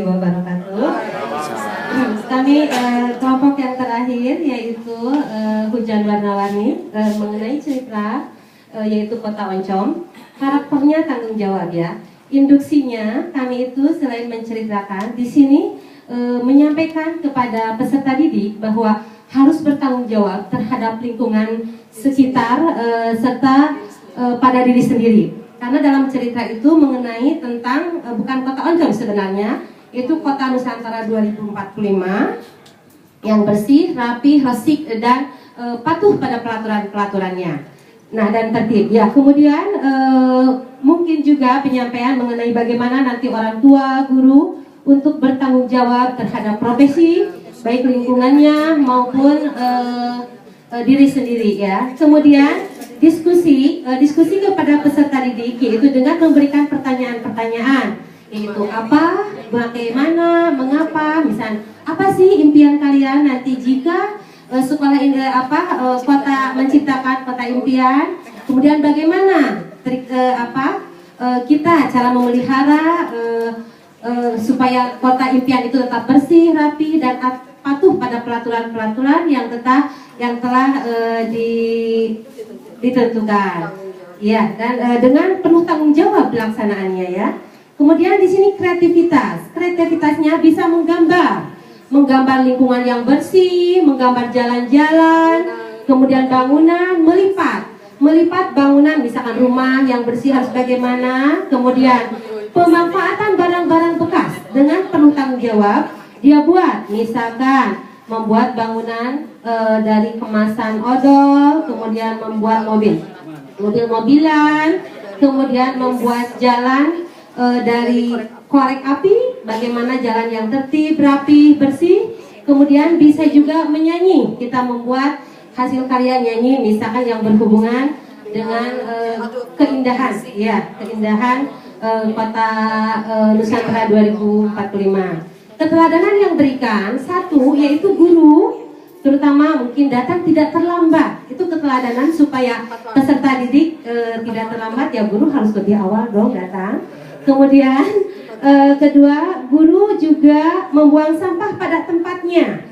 wabarakatuh. Kami kelompok yang terakhir yaitu Hujan Warna-Warni mengenai cerita yaitu Kota Oncom. Karakternya tanggung jawab ya. Induksinya kami itu selain menceritakan di sini menyampaikan kepada peserta didik bahwa harus bertanggung jawab terhadap lingkungan sekitar serta pada diri sendiri. Karena dalam cerita itu mengenai tentang bukan Kota Oncom sebenarnya, itu Kota Nusantara 2045 yang bersih, rapi, resik dan patuh pada peraturan-peraturannya. Nah, dan tertib. Ya, kemudian mungkin juga penyampaian mengenai bagaimana nanti orang tua, guru untuk bertanggung jawab terhadap profesi, baik lingkungannya maupun diri sendiri ya. Kemudian diskusi kepada peserta didik yaitu dengan memberikan pertanyaan-pertanyaan yaitu apa, bagaimana, mengapa, misal apa sih impian kalian nanti jika sekolah ini kota menciptakan kota impian, kemudian bagaimana kita cara memelihara supaya kota impian itu tetap bersih, rapi dan patuh pada peraturan-peraturan yang telah ditentukan. Ya, dan dengan penuh tanggung jawab pelaksanaannya ya. Kemudian di sini kreativitasnya bisa menggambar lingkungan yang bersih, menggambar jalan-jalan, kemudian bangunan, melipat bangunan, misalkan rumah yang bersih harus bagaimana, kemudian pemanfaatan barang-barang bekas dengan penuh tanggung jawab dia buat, misalkan membuat bangunan dari kemasan odol, kemudian membuat mobil-mobilan, kemudian membuat jalan dari korek api, bagaimana jalan yang tertib, rapi, bersih. Kemudian bisa juga menyanyi, kita membuat hasil karya nyanyi, misalkan yang berhubungan dengan keindahan, ya, keindahan Kota Nusantara 2045. Keteladanan yang berikan satu yaitu guru, terutama mungkin datang tidak terlambat. Itu keteladanan supaya peserta didik tidak terlambat ya, guru harus lebih awal dong datang. Kemudian kedua, guru juga membuang sampah pada tempatnya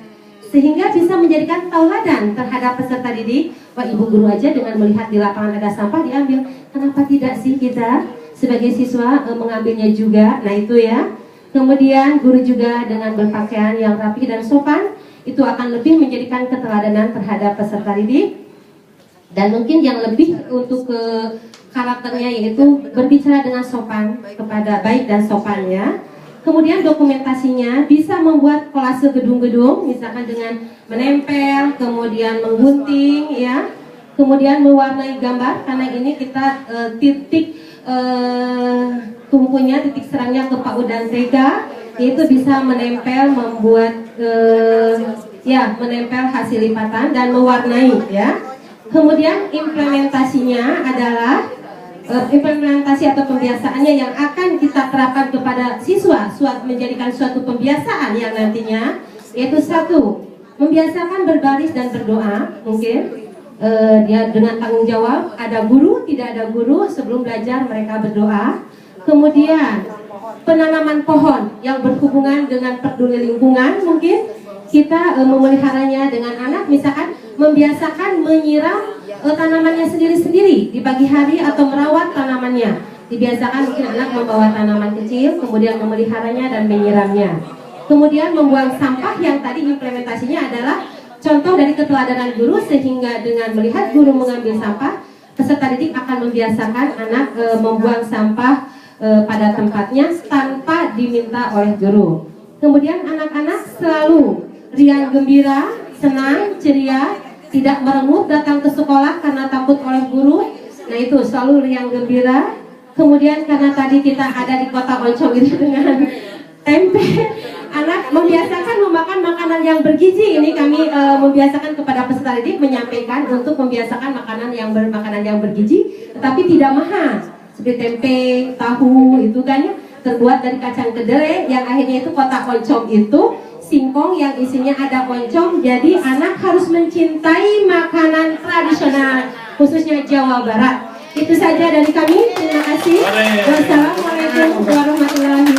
sehingga bisa menjadikan tauladan terhadap peserta didik. Wah, ibu guru aja dengan melihat di lapangan ada sampah diambil, kenapa tidak sih kita sebagai siswa mengambilnya juga? Nah itu ya. Kemudian guru juga dengan berpakaian yang rapi dan sopan itu akan lebih menjadikan keteladanan terhadap peserta didik. Dan mungkin yang lebih untuk ke karakternya yaitu berbicara dengan sopan kepada baik dan sopan ya. Kemudian dokumentasinya bisa membuat kolase gedung-gedung misalkan dengan menempel, kemudian menggunting ya. Kemudian mewarnai gambar karena ini kita titik tumpunya, titik serangnya ke PAUD dan TK, yaitu bisa menempel, membuat menempel hasil lipatan dan mewarnai ya. Kemudian implementasinya adalah implementasi atau pembiasaannya yang akan kita terapkan kepada siswa, menjadikan suatu pembiasaan yang nantinya yaitu satu, membiasakan berbaris dan berdoa. Mungkin dia dengan tanggung jawab, ada guru, tidak ada guru, sebelum belajar mereka berdoa. Kemudian penanaman pohon yang berhubungan dengan peduli lingkungan, mungkin kita memeliharanya dengan anak, misalkan membiasakan menyiram tanamannya sendiri-sendiri di pagi hari atau merawat tanamannya. Dibiasakan mungkin anak membawa tanaman kecil, kemudian memeliharanya dan menyiramnya. Kemudian membuang sampah yang tadi implementasinya adalah contoh dari keteladanan guru, sehingga dengan melihat guru mengambil sampah, peserta didik akan membiasakan anak membuang sampah pada tempatnya tanpa diminta oleh guru. Kemudian anak-anak selalu riang gembira, senang, ceria, tidak merengut datang ke sekolah karena takut oleh guru. Nah itu selalu riang gembira. Kemudian karena tadi kita ada di Kota Oncom itu dengan tempe, anak membiasakan memakan makanan yang bergizi. Ini kami membiasakan kepada peserta didik, menyampaikan untuk membiasakan makanan yang bergizi, tetapi tidak mahal. Seperti tempe, tahu itu kan ya, terbuat dari kacang kedelai yang akhirnya itu Kota Oncom itu singkong yang isinya ada oncom. Jadi anak harus mencintai makanan tradisional khususnya Jawa Barat. Itu saja dari kami. Terima kasih. Wassalamualaikum warahmatullahi wabarakatuh.